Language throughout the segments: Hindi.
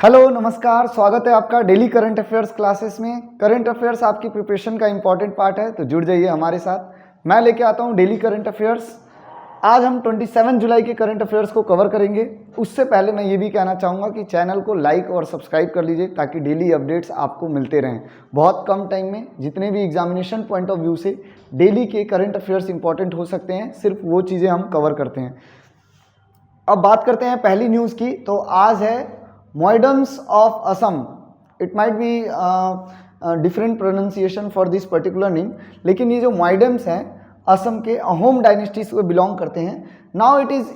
हेलो नमस्कार, स्वागत है आपका डेली करंट अफेयर्स क्लासेस में। करंट अफेयर्स आपकी प्रिपरेशन का इंपॉर्टेंट पार्ट है, तो जुड़ जाइए हमारे साथ। मैं लेके आता हूँ डेली करंट अफेयर्स। आज हम 27 जुलाई के करंट अफेयर्स को कवर करेंगे। उससे पहले मैं ये भी कहना चाहूँगा कि चैनल को लाइक और सब्सक्राइब कर लीजिए ताकि डेली अपडेट्स आपको मिलते रहें। बहुत कम टाइम में जितने भी एग्जामिनेशन पॉइंट ऑफ व्यू से डेली के करंट अफेयर्स इंपॉर्टेंट हो सकते हैं, सिर्फ वो चीज़ें हम कवर करते हैं। अब बात करते हैं पहली न्यूज़ की। तो आज है moidams of Assam. It might be different pronunciation for this particular name, लेकिन ये जो मॉइडम्स हैं असम के अहोम डायनेस्टी से बिलोंग करते हैं। Now it is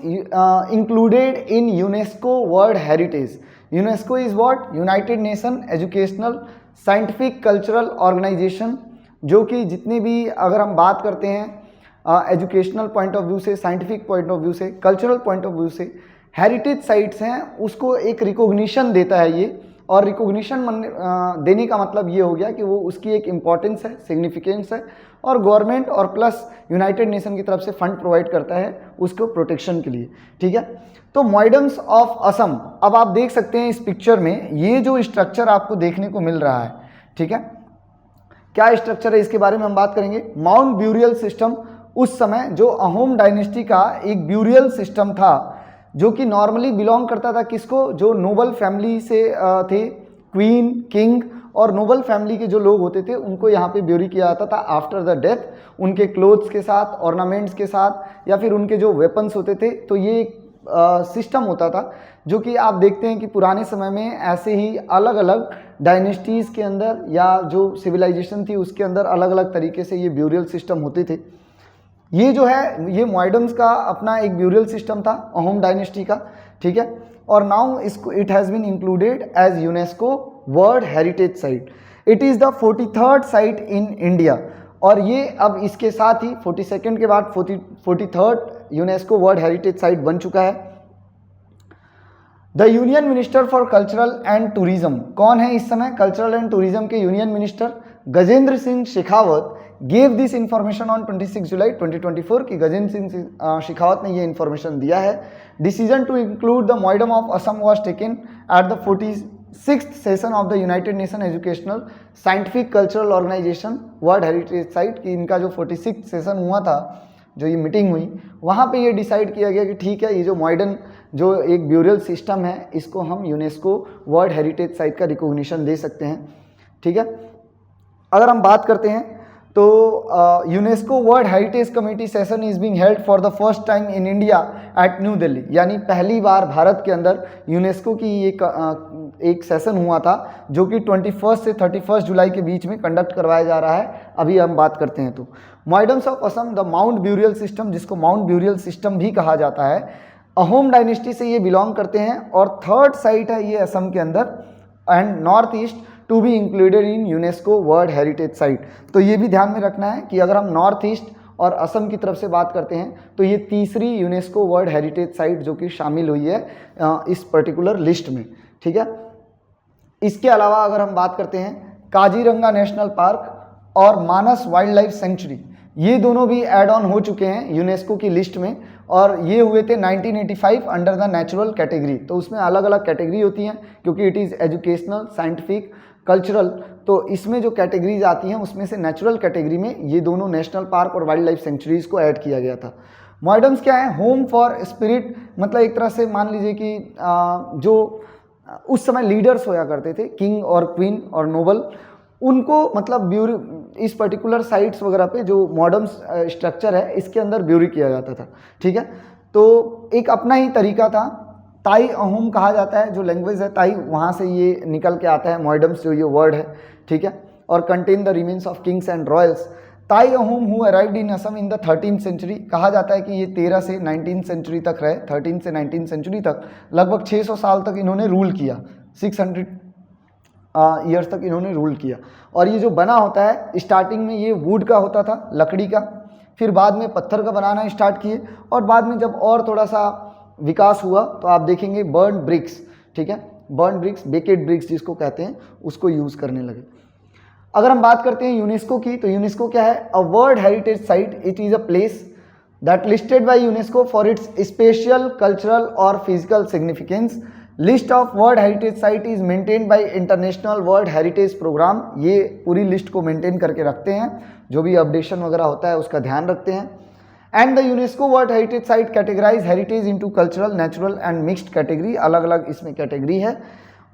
included in UNESCO world heritage. UNESCO is what? United Nation Educational Scientific Cultural Organisation, जो कि जितने भी अगर हम बात करते हैं एजुकेशनल पॉइंट ऑफ व्यू से, साइंटिफिक पॉइंट ऑफ व्यू से, कल्चरल पॉइंट ऑफ व्यू से, हेरिटेज साइट्स हैं, उसको एक रिकॉग्निशन देता है ये। और रिकॉग्निशन देने का मतलब ये हो गया कि वो उसकी एक इम्पॉर्टेंस है, सिग्निफिकेंस है, और गवर्नमेंट और प्लस यूनाइटेड नेशन की तरफ से फंड प्रोवाइड करता है उसको प्रोटेक्शन के लिए। ठीक है, तो मॉइडम्स ऑफ असम, अब आप देख सकते हैं इस पिक्चर में ये जो स्ट्रक्चर आपको देखने को मिल रहा है। ठीक है, क्या स्ट्रक्चर है इसके बारे में हम बात करेंगे। माउंट ब्यूरियल सिस्टम, उस समय जो अहोम डायनेस्टी का एक ब्यूरियल सिस्टम था, जो कि नॉर्मली बिलोंग करता था किसको? जो नोबल फैमिली से थे, क्वीन, किंग और नोबल फैमिली के जो लोग होते थे उनको यहाँ पे ब्यूरी किया जाता था आफ्टर द डेथ, उनके क्लोथ्स के साथ, ऑर्नामेंट्स के साथ, या फिर उनके जो वेपन्स होते थे। तो ये एक सिस्टम होता था जो कि आप देखते हैं कि पुराने समय में ऐसे ही अलग अलग डायनेस्टीज़ के अंदर या जो सिविलाइजेशन थी उसके अंदर अलग अलग तरीके से ये ब्यूरियल सिस्टम होते थे। ये जो है ये मॉइडम्स का अपना एक ब्यूरियल सिस्टम था अहोम डायनेस्टी का। ठीक है, और नाउ इसको it has been included as UNESCO world heritage site. It is the 43rd site in India, और ये अब इसके साथ ही 42nd के बाद 43rd UNESCO world heritage site बन चुका है। The union minister for cultural and tourism, कौन है इस समय कल्चरल एंड टूरिज्म के union minister? Gajendra Singh Shekhawat gave this information on 26 जुलाई 2024 की गजेंद्र सिंह शेखावत ने ये इंफॉर्मेशन दिया है। Decision to include the moidam of Assam was taken at the 46th session of the United Nation Educational Scientific Cultural Organisation world heritage site की। इनका जो 46th सेशन हुआ था, जो ये मीटिंग हुई, वहाँ पे ये डिसाइड किया गया कि ठीक है, ये जो मॉडर्न जो एक ब्यूरियल सिस्टम है इसको हम यूनेस्को वर्ल्ड हेरिटेज साइट का रिकॉग्निशन दे सकते हैं। ठीक है, अगर हम बात करते हैं तो UNESCO world heritage committee session is being held for the first time in India at new Delhi, यानी पहली बार भारत के अंदर यूनेस्को की एक सेशन हुआ था जो कि 21 से 31 जुलाई के बीच में कंडक्ट करवाया जा रहा है। अभी हम बात करते हैं तो moidams of Assam, the mound burial system, जिसको माउंट ब्यूरियल सिस्टम भी कहा जाता है, अहोम डायनेस्टी से ये बिलोंग करते हैं और 3rd साइट है ये असम के अंदर, and north east to be included in UNESCO world heritage site. तो ये भी ध्यान में रखना है कि अगर हम नॉर्थ ईस्ट और असम की तरफ से बात करते हैं तो ये तीसरी यूनेस्को वर्ल्ड हेरिटेज साइट जो कि शामिल हुई है इस पर्टिकुलर लिस्ट में। ठीक है, इसके अलावा अगर हम बात करते हैं काजीरंगा नेशनल पार्क और मानस वाइल्ड लाइफ सेंचुरी, ये दोनों भी ऐड ऑन हो चुके हैं यूनेस्को की लिस्ट में, और ये हुए थे 1985 अंडर द नेचुरल कैटेगरी। तो उसमें अलग अलग कैटेगरी होती हैं क्योंकि it is educational, Scientific, cultural, तो इसमें जो कैटेगरीज आती हैं उसमें से नेचुरल कैटेगरी में ये दोनों नेशनल पार्क और वाइल्ड लाइफ सेंचुरीज़ को ऐड किया गया था। मॉइडम्स क्या है? होम फॉर स्पिरिट, मतलब एक तरह से मान लीजिए कि जो उस समय लीडर्स होया करते थे, किंग और क्वीन और नोबल, उनको मतलब ब्यूरी इस पर्टिकुलर साइट्स वगैरह पे जो मॉडर्न स्ट्रक्चर है इसके अंदर ब्यूरी किया जाता था। ठीक है, तो एक अपना ही तरीका था। ताई अहोम कहा जाता है, जो लैंग्वेज है ताई, वहाँ से ये निकल के आता है मॉइडम्स जो ये वर्ड है। ठीक है, और contain the remains of kings and royals. Tai Ahom who arrived in Assam in the 13th century, कहा जाता है कि ये 13 से 19th सेंचुरी तक रहे, 13 से 19th सेंचुरी तक लगभग 600 साल तक इन्होंने रूल किया, 600 ईयर्स तक इन्होंने रूल किया। और ये जो बना होता है स्टार्टिंग में ये वुड का होता था, लकड़ी का, फिर बाद में पत्थर का बनाना स्टार्ट किए, और बाद में जब और थोड़ा सा विकास हुआ तो आप देखेंगे बर्न ब्रिक्स, ठीक है, बर्न ब्रिक्स, बेकेड ब्रिक्स जिसको कहते हैं, उसको यूज़ करने लगे। अगर हम बात करते हैं यूनेस्को की, तो यूनेस्को क्या है? A world heritage site, it is a place that listed by UNESCO for its spatial, cultural or physical significance list of world heritage site is maintained by international world heritage programme, ये पूरी लिस्ट को मेंटेन करके रखते हैं, जो भी अपडेशन वगैरह होता है उसका ध्यान रखते हैं। And the UNESCO world heritage site categorise heritage into cultural, natural and mixed category, अलग अलग इसमें कैटेगरी है,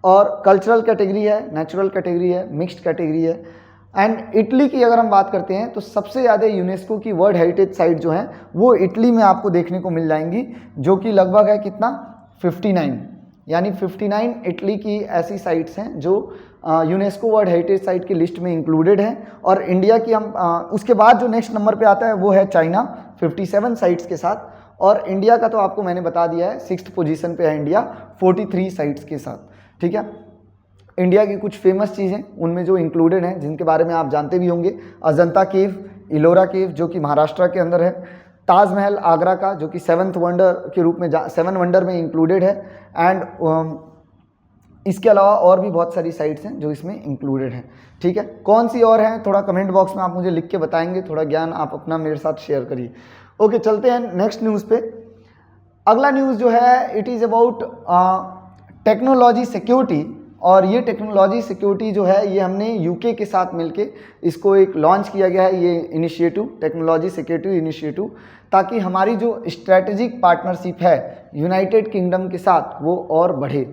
और कल्चरल कैटेगरी है, नेचुरल कैटेगरी है, मिक्स्ड कैटेगरी है। एंड इटली की अगर हम बात करते हैं तो सबसे ज़्यादा यूनेस्को की वर्ल्ड हेरिटेज साइट जो है वो इटली में आपको देखने को मिल जाएंगी, जो कि लगभग है कितना 59, यानी 59 इटली की ऐसी साइट्स हैं जो यूनेस्को वर्ल्ड हेरिटेज साइट की लिस्ट में इंक्लूडेड है। और इंडिया की हम उसके बाद जो नेक्स्ट नंबर पे आता है वो है चाइना 57 साइट्स के साथ, और इंडिया का तो आपको मैंने बता दिया है 6th पोजीशन पे है इंडिया 43 साइट्स के साथ। ठीक है, इंडिया की कुछ फेमस चीज़ें उनमें जो इंक्लूडेड हैं जिनके बारे में आप जानते भी होंगे, अजंता केव, इलोरा केव जो कि महाराष्ट्र के अंदर है, ताजमहल आगरा का जो कि 7th वंडर के रूप में 7 वंडर में इंक्लूडेड है, एंड इसके अलावा और भी बहुत सारी साइट्स हैं जो इसमें इंक्लूडेड हैं। ठीक है, कौन सी और हैं थोड़ा कमेंट बॉक्स में आप मुझे लिख के बताएंगे, थोड़ा ज्ञान आप अपना मेरे साथ शेयर करिए। ओके, चलते हैं नेक्स्ट न्यूज़ पे। अगला न्यूज़ जो है it is about technology security, और ये टेक्नोलॉजी सिक्योरिटी जो है ये हमने यूके के साथ मिलके इसको एक लॉन्च किया गया है, ये इनिशिएटिव टेक्नोलॉजी सिक्योरिटी इनिशिएटिव, ताकि हमारी जो स्ट्रैटेजिक पार्टनरशिप है यूनाइटेड किंगडम के साथ वो और बढ़े।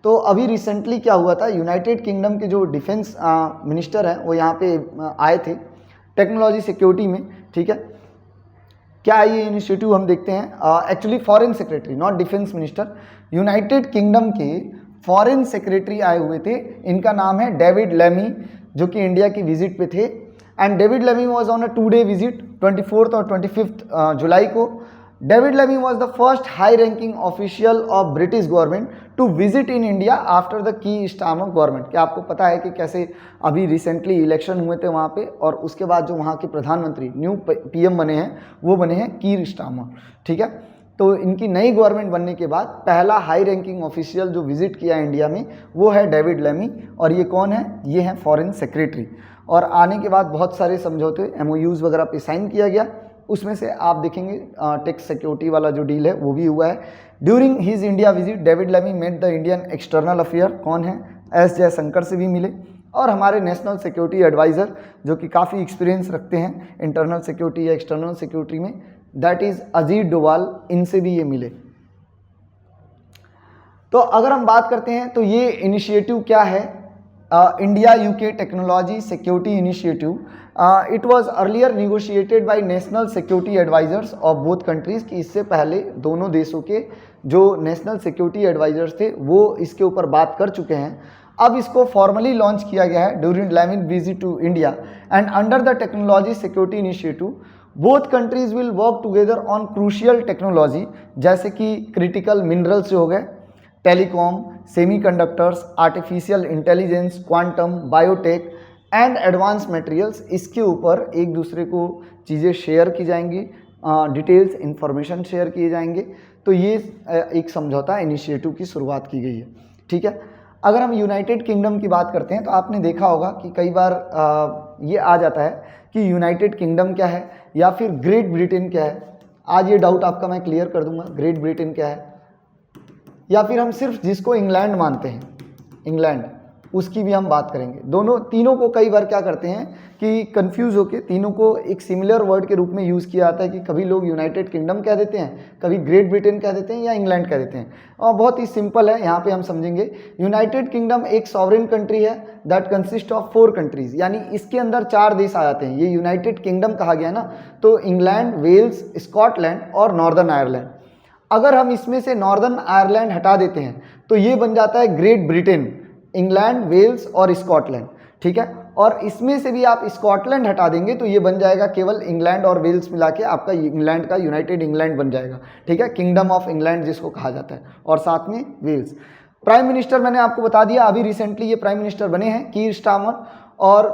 तो अभी रिसेंटली क्या हुआ था, यूनाइटेड किंगडम के जो डिफेंस मिनिस्टर हैं वो यहाँ पे आए थे टेक्नोलॉजी सिक्योरिटी में। ठीक है, क्या है ये इनिशिएटिव हम देखते हैं। Actually foreign secretary, not defence minister, United kingdom के फॉरेन सेक्रेटरी आए हुए थे, इनका नाम है डेविड लेमी, जो कि इंडिया की विजिट पे थे। And David Lammy was on a 2-day visit 24th और 25th जुलाई को। David Lammy was the first high ranking official of British government to visit in India after the Keir Starmer government. क्या आपको पता है कि कैसे अभी रिसेंटली इलेक्शन हुए थे वहाँ पे, और उसके बाद जो वहाँ के प्रधानमंत्री न्यू पीएम बने हैं वो बने हैं कीर स्टार्मर। ठीक है, तो इनकी नई गवर्नमेंट बनने के बाद पहला हाई रैंकिंग ऑफिशियल जो विजिट किया इंडिया में वो है डेविड लेमी, और ये कौन है, ये हैं फॉरेन सेक्रेटरी। और आने के बाद बहुत सारे समझौते MOUs वगैरह पे साइन किया गया, उसमें से आप देखेंगे टैक्स सिक्योरिटी वाला जो डील है वो भी हुआ है। During his India visit David Lammy met the Indian external affair, कौन है, S जयशंकर से भी मिले, और हमारे नेशनल सिक्योरिटी एडवाइज़र जो कि काफ़ी एक्सपीरियंस रखते हैं इंटरनल सिक्योरिटी या एक्सटर्नल सिक्योरिटी में, दैट इज़ अजीत डोवाल, इनसे भी ये मिले। तो अगर हम बात करते हैं तो ये इनिशिएटिव क्या है, India UK technology security initiative, it was earlier negotiated by national security advisers of both countries, कि इससे पहले दोनों देशों के जो नेशनल सिक्योरिटी एडवाइजर्स थे वो इसके ऊपर बात कर चुके हैं। अब इसको फॉर्मली लॉन्च किया गया है during Lammy's visit to India, and under the technology security initiative both countries will work together on crucial technology, जैसे कि क्रिटिकल मिनरल्स जो हो गए, telecom, semiconductors, artificial intelligence, quantum, biotech and advance materials, इसके ऊपर एक दूसरे को चीज़ें शेयर की जाएंगी, डिटेल्स इंफॉर्मेशन शेयर किए जाएंगे। तो ये एक समझौता इनिशिएटिव की शुरुआत की गई है। ठीक है, अगर हम यूनाइटेड किंगडम की बात करते हैं तो आपने देखा होगा कि कई बार ये आ जाता है कि यूनाइटेड किंगडम क्या है या फिर ग्रेट ब्रिटेन क्या है। आज ये डाउट आपका मैं क्लियर कर दूंगा, ग्रेट ब्रिटेन क्या है, या फिर हम सिर्फ जिसको इंग्लैंड मानते हैं, इंग्लैंड, उसकी भी हम बात करेंगे। दोनों तीनों को कई बार क्या करते हैं कि कंफ्यूज होके तीनों को एक सिमिलर वर्ड के रूप में यूज़ किया जाता है, कि कभी लोग यूनाइटेड किंगडम कह देते हैं, कभी ग्रेट ब्रिटेन कह देते हैं, या इंग्लैंड कह देते हैं। और बहुत ही सिंपल है, यहाँ पे हम समझेंगे। यूनाइटेड किंगडम एक सॉवरेन कंट्री है दैट कंसिस्ट ऑफ 4 कंट्रीज, यानी इसके अंदर 4 देश आ जाते हैं। ये यूनाइटेड किंगडम कहा गया ना, तो इंग्लैंड, वेल्स, स्कॉटलैंड और नॉर्दर्न आयरलैंड। अगर हम इसमें से नॉर्दर्न आयरलैंड हटा देते हैं तो ये बन जाता है ग्रेट ब्रिटेन, इंग्लैंड, वेल्स और स्कॉटलैंड। ठीक है, और इसमें से भी आप स्कॉटलैंड हटा देंगे तो ये बन जाएगा केवल इंग्लैंड और वेल्स मिला के आपका इंग्लैंड का यूनाइटेड इंग्लैंड बन जाएगा। ठीक है, किंगडम ऑफ इंग्लैंड जिसको कहा जाता है, और साथ में वेल्स। प्राइम मिनिस्टर मैंने आपको बता दिया, अभी रिसेंटली ये प्राइम मिनिस्टर बने हैं कीर स्टार्मर, और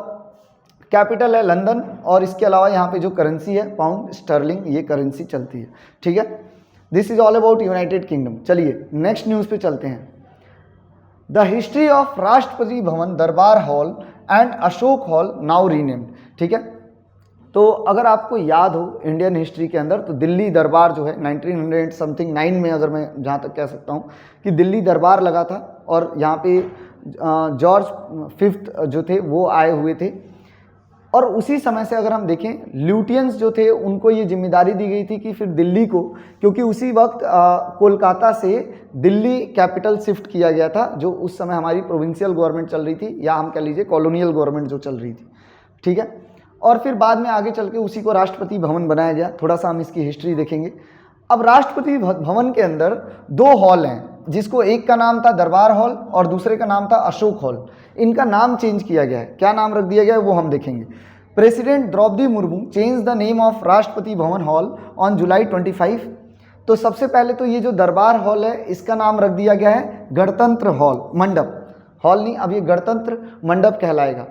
कैपिटल है लंदन, और इसके अलावा यहाँ पे जो करेंसी है पाउंड स्टर्लिंग, ये करेंसी चलती है। ठीक है, this is all about United kingdom. चलिए नेक्स्ट न्यूज़ पे चलते हैं। द हिस्ट्री ऑफ राष्ट्रपति भवन, दरबार hall and Ashok hall now renamed. ठीक है, तो अगर आपको याद हो इंडियन हिस्ट्री के अंदर, तो दिल्ली दरबार जो है 1900 समथिंग 9 में, अगर मैं जहाँ तक कह सकता हूँ कि दिल्ली दरबार लगा था और यहाँ पे जॉर्ज 5th जो थे वो आए हुए थे। और उसी समय से अगर हम देखें, ल्यूटियंस जो थे उनको ये जिम्मेदारी दी गई थी कि फिर दिल्ली को, क्योंकि उसी वक्त कोलकाता से दिल्ली कैपिटल शिफ्ट किया गया था, जो उस समय हमारी प्रोविंशियल गवर्नमेंट चल रही थी, या हम कह लीजिए कॉलोनियल गवर्नमेंट जो चल रही थी, ठीक है। और फिर बाद में आगे चल के उसी को राष्ट्रपति भवन बनाया गया। थोड़ा सा हम इसकी हिस्ट्री देखेंगे। अब राष्ट्रपति भवन के अंदर 2 हॉल हैं, जिसको एक का नाम था दरबार हॉल और दूसरे का नाम था अशोक हॉल। इनका नाम चेंज किया गया है। क्या नाम रख दिया गया है वो हम देखेंगे। President Droupadi Murmu change the name of Rashtrapati Bhavan hall on July 25। तो सबसे पहले तो ये जो दरबार हॉल है इसका नाम रख दिया गया है गणतंत्र हॉल, मंडप, हॉल नहीं, अब ये गणतंत्र मंडप कहलाएगा।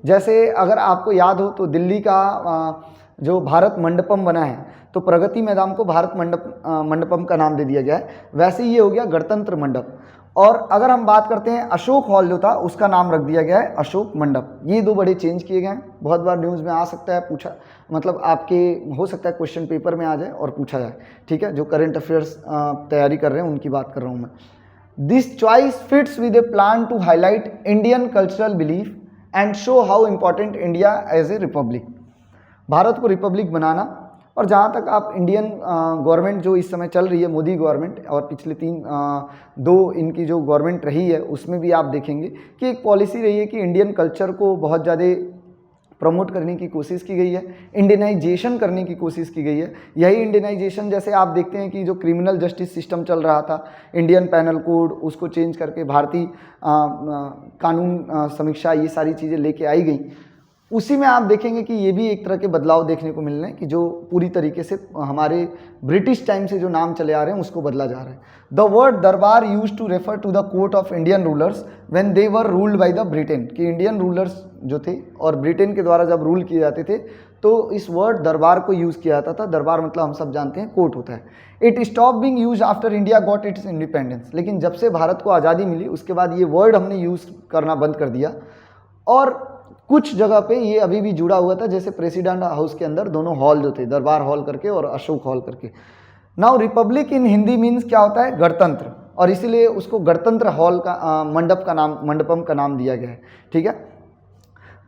जैसे अगर आपको याद हो तो दिल्ली का जो भारत मंडपम बना है, तो प्रगति मैदान को भारत मंडपम का नाम दे दिया गया है, वैसे ही ये हो गया गणतंत्र मंडप। और अगर हम बात करते हैं अशोक हॉल जो था उसका नाम रख दिया गया है अशोक मंडप। ये 2 बड़े चेंज किए गए हैं। बहुत बार न्यूज़ में आ सकता है, पूछा मतलब आपके हो सकता है क्वेश्चन पेपर में आ जाए और पूछा जाए, ठीक है। जो करंट अफेयर्स तैयारी कर रहे हैं उनकी बात कर रहा हूँ मैं। This choice fits with a plan to highlight Indian cultural belief and show how important India as a republic. Bharat को रिपब्लिक बनाना, और जहाँ तक आप इंडियन गवर्नमेंट जो इस समय चल रही है, मोदी गवर्नमेंट, और पिछले 2 इनकी जो गवर्नमेंट रही है उसमें भी आप देखेंगे कि एक पॉलिसी रही है कि इंडियन कल्चर को बहुत ज़्यादा प्रमोट करने की कोशिश की गई है, इंडियनाइजेशन करने की कोशिश की गई है। यही इंडियनाइजेशन, जैसे आप देखते हैं कि जो क्रिमिनल जस्टिस सिस्टम चल रहा था, इंडियन पैनल कोड, उसको चेंज करके भारतीय कानून समीक्षा, ये सारी चीज़ें लेके आई गई। उसी में आप देखेंगे कि ये भी एक तरह के बदलाव देखने को मिल रहे हैं कि जो पूरी तरीके से हमारे ब्रिटिश टाइम से जो नाम चले आ रहे हैं उसको बदला जा रहा है। The word darbar use to refer to the court of Indian rulers when they were ruled by the Britain, कि इंडियन रूलर्स जो थे और ब्रिटेन के द्वारा जब रूल किए जाते थे तो इस वर्ड दरबार को यूज़ किया जाता था। दरबार मतलब हम सब जानते हैं कोर्ट होता है। It stop Bing use after India got its independence, लेकिन जब से भारत को आज़ादी मिली उसके बाद ये वर्ड हमने यूज़ करना बंद कर दिया। और कुछ जगह पे ये अभी भी जुड़ा हुआ था, जैसे प्रेसिडेंट हाउस के अंदर दोनों हॉल जो थे, दरबार हॉल करके और अशोक हॉल करके। नाउ रिपब्लिक इन हिंदी मीन्स क्या होता है, गणतंत्र, और इसीलिए उसको गणतंत्र हॉल का मंडपम का नाम दिया गया है, ठीक है।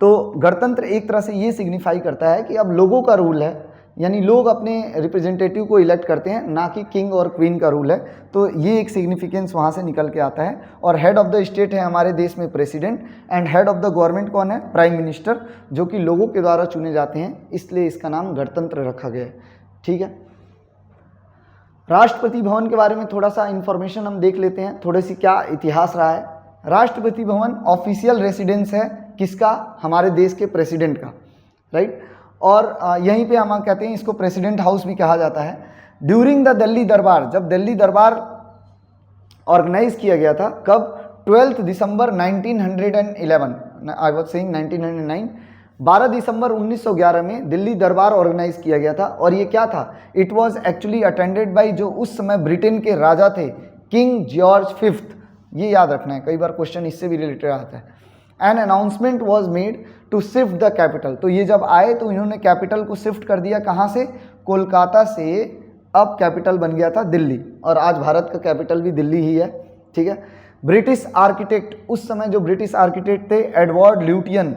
तो गणतंत्र एक तरह से ये सिग्निफाई करता है कि अब लोगों का रूल है, यानी लोग अपने रिप्रेजेंटेटिव को इलेक्ट करते हैं, ना कि किंग और क्वीन का रूल है। तो ये एक सिग्निफिकेंस वहाँ से निकल के आता है। और हेड ऑफ द स्टेट है हमारे देश में president, and head of the government कौन है, प्राइम मिनिस्टर, जो कि लोगों के द्वारा चुने जाते हैं, इसलिए इसका नाम गणतंत्र रखा गया है, ठीक है। राष्ट्रपति भवन के बारे में थोड़ा सा इन्फॉर्मेशन हम देख लेते हैं, थोड़ी सी क्या इतिहास रहा है। राष्ट्रपति भवन ऑफिशियल रेसिडेंस है किसका, हमारे देश के प्रेसिडेंट का, राइट। और यहीं पे हम कहते हैं इसको प्रेसिडेंट हाउस भी कहा जाता है। ड्यूरिंग द दिल्ली दरबार, जब दिल्ली दरबार ऑर्गेनाइज किया गया था, कब, 12 दिसंबर 1911, आई वॉज सेइंग 1909, 12 दिसंबर 1911 में दिल्ली दरबार ऑर्गेनाइज किया गया था। और ये क्या था, it was actually attended by जो उस समय ब्रिटेन के राजा थे, किंग जॉर्ज 5th। ये याद रखना है, कई बार क्वेश्चन इससे भी रिलेटेड आता है। An announcement was made to shift the capital, तो ये जब आए तो इन्होंने कैपिटल को शिफ्ट कर दिया, कहाँ से, कोलकाता से। अब कैपिटल बन गया था दिल्ली, और आज भारत का कैपिटल भी दिल्ली ही है, ठीक है। ब्रिटिश आर्किटेक्ट, उस समय जो ब्रिटिश आर्किटेक्ट थे एडवर्ड ल्यूटियन,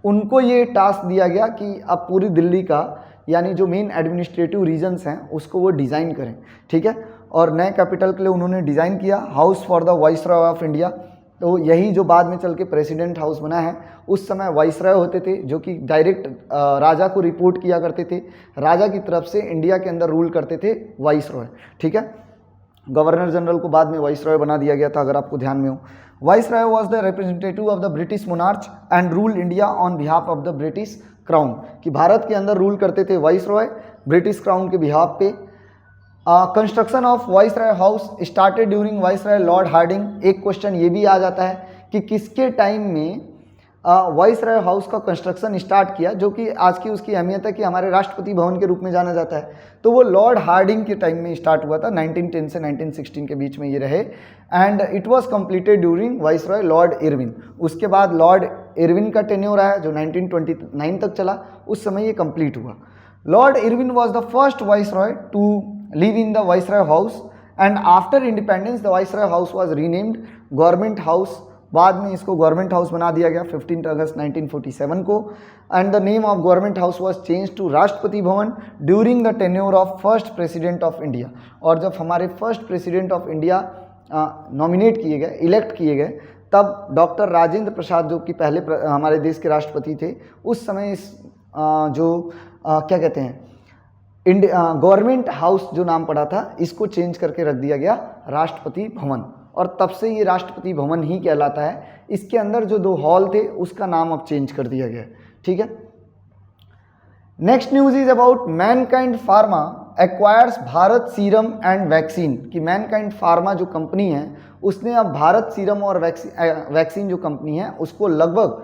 उनको ये टास्क दिया गया कि अब पूरी दिल्ली का, यानी जो मेन एडमिनिस्ट्रेटिव रीजन्स हैं उसको वो डिज़ाइन करें, ठीक है। और नए कैपिटल के लिए उन्होंने डिज़ाइन किया house for the viceroy of India. तो यही जो बाद में चल के प्रेसिडेंट हाउस बना है, उस समय वाइसरॉय होते थे जो कि डायरेक्ट राजा को रिपोर्ट किया करते थे, राजा की तरफ से इंडिया के अंदर रूल करते थे वाइसरॉय, ठीक है। गवर्नर जनरल को बाद में वाइसरॉय बना दिया गया था, अगर आपको ध्यान में हो। Viceroy was the representative of the British monarch and rule India on behalf of the British crown, कि भारत के अंदर रूल करते थे वाइसरॉय ब्रिटिश क्राउन के बिहाफ पे। Construction of viceroy house started during viceroy Lord Hardinge. एक क्वेश्चन ये भी आ जाता है कि किसके टाइम में वाइसरॉय हाउस का कंस्ट्रक्शन स्टार्ट किया, जो कि आज की उसकी अहमियत है कि हमारे राष्ट्रपति भवन के रूप में जाना जाता है। तो वो लॉर्ड हार्डिंग के टाइम में स्टार्ट हुआ था, 1910 से 1916 के बीच में ये रहे, and it was completed during viceroy Lord Irwin. उसके बाद लॉर्ड इरविन का टेन्योर आया जो 1929 तक चला, उस समय ये कंप्लीट हुआ। Lord Irwin was the first viceroy to live in the viceroy house and after independence the viceroy house was renamed government house. बाद में इसको गवर्नमेंट हाउस बना दिया गया 15 अगस्त 1947 को, and the name of government house was change to Rashtrapati Bhavan during the tenure of first president of India. और जब हमारे first president of India nominate किए गए, इलेक्ट किए गए, तब डॉक्टर राजेंद्र प्रसाद जो कि पहले हमारे देश के राष्ट्रपति थे, उस समय इस क्या कहते हैं गवर्नमेंट हाउस जो नाम पड़ा था, इसको चेंज करके रख दिया गया राष्ट्रपति भवन, और तब से ये राष्ट्रपति भवन ही कहलाता है। इसके अंदर जो 2 हॉल थे उसका नाम अब चेंज कर दिया गया। ठीक है, next news is about Mankind pharma acquires Bharat Serum and vaccine. कि मैनकाइंड फार्मा जो कंपनी है उसने अब भारत सीरम और वैक्सीन जो कंपनी है उसको लगभग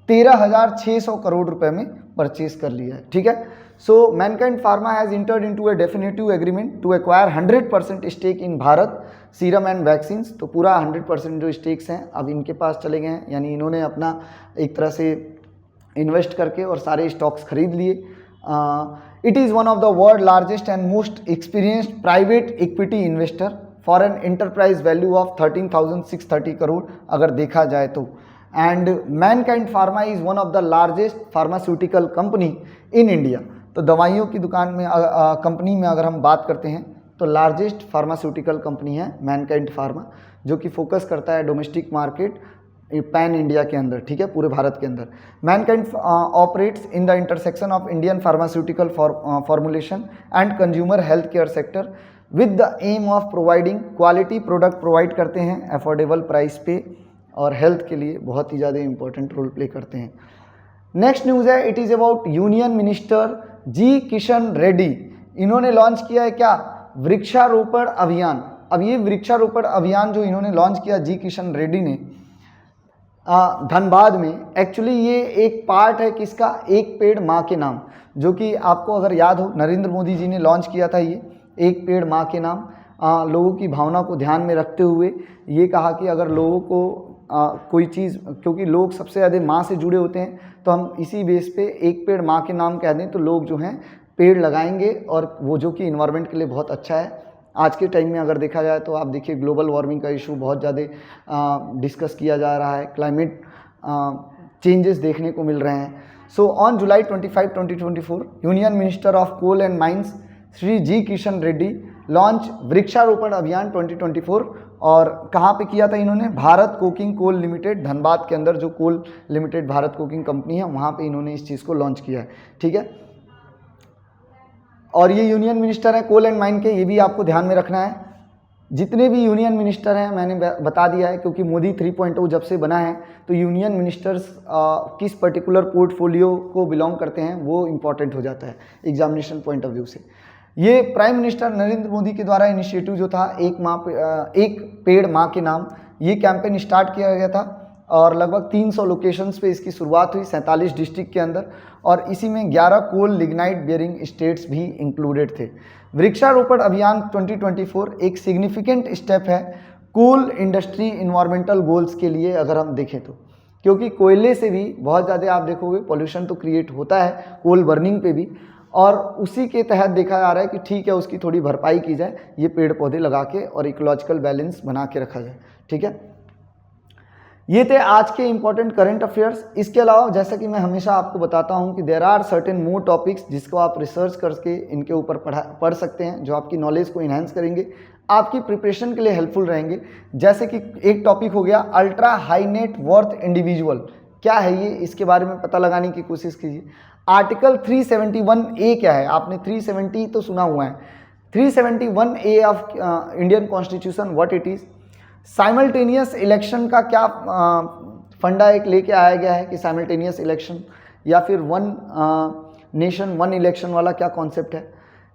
13,600 करोड़ रुपए में परचेज कर लिया है। ठीक है, so Mankind Pharma has entered into a definitive agreement to acquire 100% stake in Bharat Serum and Vaccines. तो पूरा 100% जो स्टेक्स हैं अब इनके पास चले गए हैं, यानी इन्होंने अपना एक तरह से इन्वेस्ट करके और सारे स्टॉक्स खरीद लिए। It is one of the world largest and most experienced private equity investor for an enterprise value of 13,630 crore अगर देखा जाए तो। And Mankind pharma is one of the largest pharmaceutical company in India. तो दवाइयों की दुकान में कंपनी में अगर हम बात करते हैं तो लार्जेस्ट फार्मास्यूटिकल कंपनी है मैनकाइंड फार्मा, जो कि फोकस करता है डोमेस्टिक मार्केट पैन इंडिया के अंदर। ठीक है, पूरे भारत के अंदर। Mankind operates in the intersection of Indian pharmaceutical formulation and consumer health care sector with the aim of providing quality product provide करते हैं अफोर्डेबल प्राइस पे, और हेल्थ के लिए बहुत ही ज़्यादा इंपॉर्टेंट रोल प्ले करते हैं। नेक्स्ट न्यूज़ है, it is about union minister G Kishan Reddy. इन्होंने लॉन्च किया है क्या, वृक्षारोपण अभियान। अब ये वृक्षारोपण अभियान जो इन्होंने लॉन्च किया जी किशन रेड्डी ने धनबाद में, एक्चुअली ये एक पार्ट है किसका, एक पेड़ माँ के नाम, जो कि आपको अगर याद हो नरेंद्र मोदी जी ने लॉन्च किया था ये एक पेड़ माँ के नाम। लोगों की भावना को ध्यान में रखते हुए ये कहा कि अगर लोगों को कोई चीज़, क्योंकि लोग सबसे ज़्यादा माँ से जुड़े होते हैं, तो हम इसी बेस पे एक पेड़ माँ के नाम कह दें तो लोग जो हैं पेड़ लगाएंगे, और वो जो कि इन्वायरमेंट के लिए बहुत अच्छा है। आज के टाइम में अगर देखा जाए तो आप देखिए ग्लोबल वार्मिंग का इशू बहुत ज़्यादा डिस्कस किया जा रहा है, क्लाइमेट चेंजेस देखने को मिल रहे हैं। So on July 25, 2024 union minister of coal and mines Shri G Kishan Reddy launch Vriksharopan Abhiyan 2024। और कहाँ पे किया था इन्होंने, Bharat Coking Coal Limited Dhanbad के अंदर जो coal limited Bharat coking company है वहाँ पे इन्होंने इस चीज़ को लॉन्च किया है। ठीक है, और ये यूनियन मिनिस्टर है कोल एंड माइन के, ये भी आपको ध्यान में रखना है। जितने भी यूनियन मिनिस्टर हैं मैंने बता दिया है, क्योंकि मोदी 3.0 जब से बना है तो यूनियन मिनिस्टर्स किस पर्टिकुलर पोर्टफोलियो को बिलोंग करते हैं वो इम्पॉर्टेंट हो जाता है एग्जामिनेशन पॉइंट ऑफ व्यू से। ये प्राइम मिनिस्टर नरेंद्र मोदी के द्वारा इनिशिएटिव जो था एक पेड़ माँ के नाम, ये कैंपेन स्टार्ट किया गया था और लगभग 300 लोकेशंस पे इसकी शुरुआत हुई 47 डिस्ट्रिक्ट के अंदर, और इसी में 11 कोल लिग्नाइट बियरिंग स्टेट्स भी इंक्लूडेड थे। वृक्षारोपण अभियान 2024 एक सिग्निफिकेंट स्टेप है कोल इंडस्ट्री इन्वायरमेंटल गोल्स के लिए अगर हम देखें तो, क्योंकि कोयले से भी बहुत ज़्यादा आप देखोगे पॉल्यूशन तो क्रिएट होता है कोल बर्निंग पे भी, और उसी के तहत देखा जा रहा है कि ठीक है उसकी थोड़ी भरपाई की जाए, ये पेड़ पौधे लगा के और इकोलॉजिकल बैलेंस बना के रखा जाए। ठीक है, ये थे आज के इंपॉर्टेंट करंट अफेयर्स। इसके अलावा जैसा कि मैं हमेशा आपको बताता हूं कि there are certain more topics जिसको आप रिसर्च करके इनके ऊपर पढ़ सकते हैं, जो आपकी नॉलेज को इन्हांस करेंगे, आपकी प्रिपरेशन के लिए हेल्पफुल रहेंगे। जैसे कि एक टॉपिक हो गया ultra high net worth individual, क्या है ये, इसके बारे में पता लगाने की कोशिश कीजिए। आर्टिकल 371A क्या है, आपने 370 तो सुना हुआ है, 371A of Indian constitution what it is. Simultaneous election का क्या फंडा एक लेके आया गया है कि साइमल्टेनियस इलेक्शन या फिर वन नेशन वन इलेक्शन वाला क्या कॉन्सेप्ट है।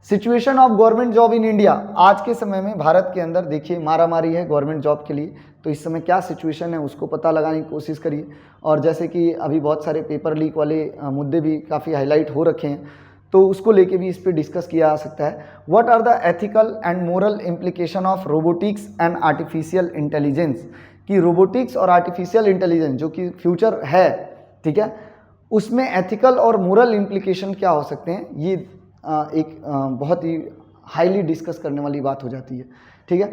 Situation of government job in India, आज के समय में भारत के अंदर देखिए मारामारी है गवर्नमेंट जॉब के लिए, तो इस समय क्या सिचुएशन है उसको पता लगाने की कोशिश करिए। और जैसे कि अभी बहुत सारे पेपर लीक वाले मुद्दे भी काफ़ी हाईलाइट हो रखे हैं, तो उसको लेके भी इस पर डिस्कस किया जा सकता है। What are the ethical and moral implication of robotics and artificial intelligence, कि रोबोटिक्स और आर्टिफिशियल इंटेलिजेंस जो कि फ्यूचर है ठीक है, उसमें एथिकल और मोरल इम्प्लीकेशन क्या हो सकते हैं, ये एक बहुत ही हाईली डिस्कस करने वाली बात हो जाती है। ठीक है,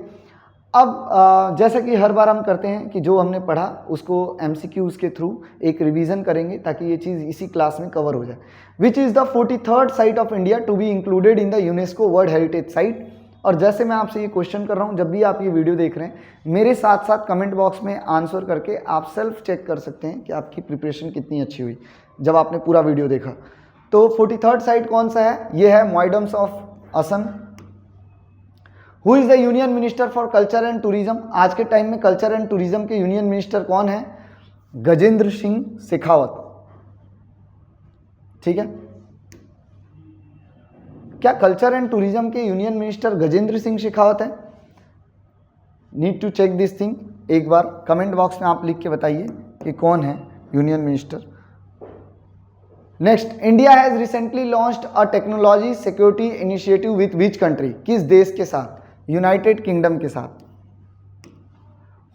अब जैसा कि हर बार हम करते हैं कि जो हमने पढ़ा उसको MCQs के थ्रू एक रिवीजन करेंगे ताकि ये चीज़ इसी क्लास में कवर हो जाए। Which is the 43rd site of India to be included in the UNESCO world heritage site. और जैसे मैं आपसे ये क्वेश्चन कर रहा हूँ, जब भी आप ये वीडियो देख रहे हैं, मेरे साथ साथ कमेंट बॉक्स में आंसर करके आप सेल्फ चेक कर सकते हैं कि आपकी प्रिपरेशन कितनी अच्छी हुई जब आपने पूरा वीडियो देखा। तो 43rd साइट कौन सा है, ये है moidams of Assam. Who is the union minister for culture and tourism. आज के टाइम में कल्चर एंड टूरिज्म के यूनियन मिनिस्टर कौन है, गजेंद्र सिंह शेखावत। ठीक है, क्या कल्चर एंड टूरिज्म के यूनियन मिनिस्टर गजेंद्र सिंह शेखावत है? Need to check this thing. एक बार कमेंट बॉक्स में आप लिख के बताइए कि कौन है union minister. Next, India has recently launched a technology security initiative with which country. किस देश के साथ? यूनाइटेड किंगडम के साथ।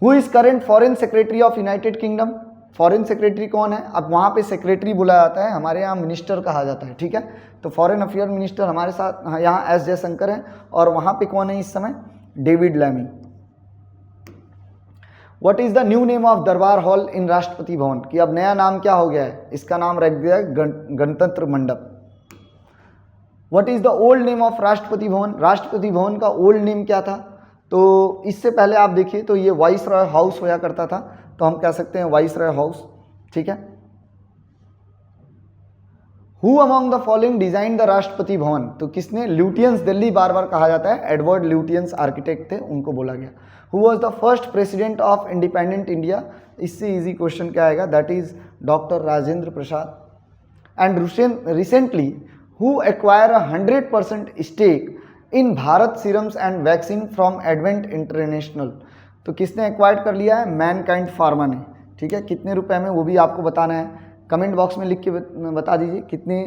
Who is current foreign secretary of United kingdom. Foreign secretary कौन है? अब वहाँ पे सेक्रेटरी बुलाया जाता है, हमारे यहाँ मिनिस्टर कहा जाता है। ठीक है, तो फॉरेन अफेयर मिनिस्टर हमारे साथ यहाँ एस जयशंकर हैं, और वहाँ पे कौन है इस समय? David Lammy. What is the new name of दरबार हॉल इन राष्ट्रपति भवन। कि अब नया नाम क्या हो गया है, इसका नाम रख दिया है गणतंत्र मंडप। What is the old name of Rashtrapati भवन। राष्ट्रपति भवन का ओल्ड नेम क्या था? तो इससे पहले आप देखिए तो ये वाइस रॉय हाउस होया करता था, तो हम कह सकते हैं वाइस रॉय हाउस। ठीक है, who among the following design the Rashtrapati Bhavan. तो किसने? ल्यूटियंस दिल्ली बार बार कहा जाता है, एडवर्ड ल्यूटियंस आर्किटेक्ट थे, उनको बोला गया। Who was the first president of independent India. इससे इजी क्वेश्चन क्या आएगा, that is Doctor Rajendra Prasad. And recently who acquire 100% stake in Bharat serums and vaccine from Advent International. तो किसने एक्वायर कर लिया है? मैनकाइंड फार्मा ने। ठीक है, कितने रुपए में वो भी आपको बताना है, कमेंट बॉक्स में लिख के बता दीजिए कितने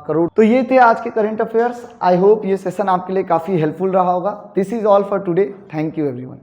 करोड़। तो ये थे आज के करंट अफेयर्स। आई होप ये सेशन आपके लिए काफ़ी हेल्पफुल रहा होगा। This is all for today. Thank you everyone.